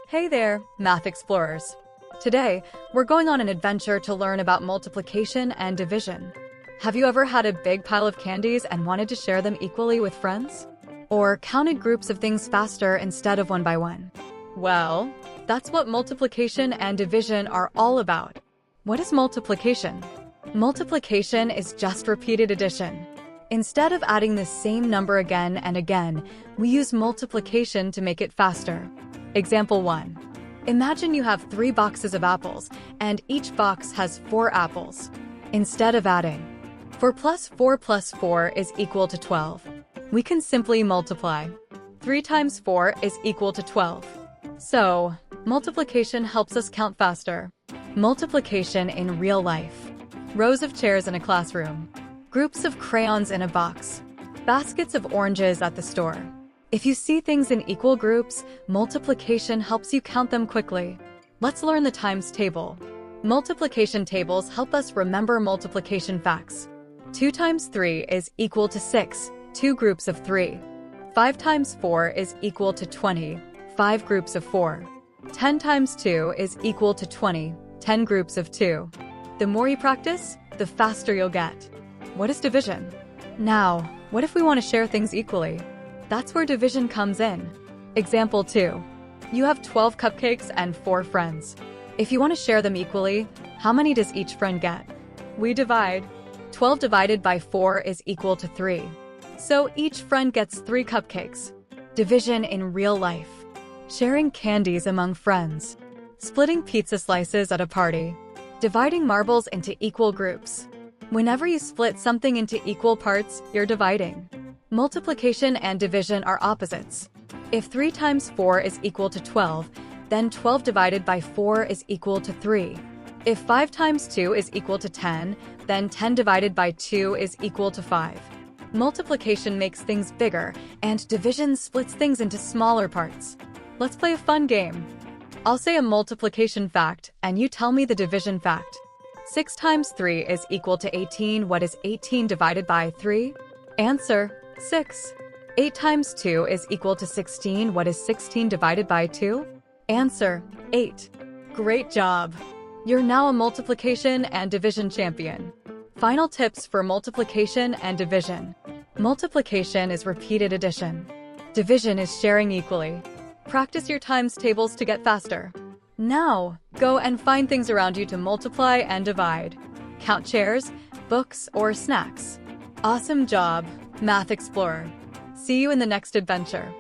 Hey there, Math Explorers! Today, we're going on an adventure to learn about multiplication and division. Have you ever had a big pile of candies and wanted to share them equally with friends? Or counted groups of things faster instead of one by one? Well, that's what multiplication and division are all about. What is multiplication? Multiplication is just repeated addition. Instead of adding the same number again and again, we use multiplication to make it faster. Example 1. Imagine you have 3 boxes of apples, and each box has 4 apples. Instead of adding 4 plus 4 plus 4 is equal to 12, we can simply multiply. 3 times 4 is equal to 12. So, multiplication helps us count faster. Multiplication in real life. Rows of chairs in a classroom. Groups of crayons in a box. Baskets of oranges at the store. If you see things in equal groups, multiplication helps you count them quickly. Let's learn the times table. Multiplication tables help us remember multiplication facts. 2 times 3 is equal to 6, 2 groups of 3. 5 times 4 is equal to 20, 5 groups of 4. 10 times 2 is equal to 20, 10 groups of 2. The more you practice, the faster you'll get. What is division? Now, what if we want to share things equally? That's where division comes in. Example 2. You have 12 cupcakes and 4 friends. If you want to share them equally, how many does each friend get? We divide. 12 divided by 4 is equal to 3. So each friend gets 3 cupcakes. Division in real life. Sharing candies among friends. Splitting pizza slices at a party. Dividing marbles into equal groups. Whenever you split something into equal parts, you're dividing. Multiplication and division are opposites. If 3 times 4 is equal to 12, then 12 divided by 4 is equal to 3. If 5 times 2 is equal to 10, then 10 divided by 2 is equal to 5. Multiplication makes things bigger, and division splits things into smaller parts. Let's play a fun game. I'll say a multiplication fact, and you tell me the division fact. 6 times 3 is equal to 18. What is 18 divided by 3? Answer: 6. 8 times 2 is equal to 16. What is 16 divided by 2? Answer: 8. Great job! You're now a multiplication and division champion. Final tips for multiplication and division. Multiplication is repeated addition. Division is sharing equally. Practice your times tables to get faster. Now, go and find things around you to multiply and divide. Count chairs, books, or snacks. Awesome job, Math Explorer. See you in the next adventure.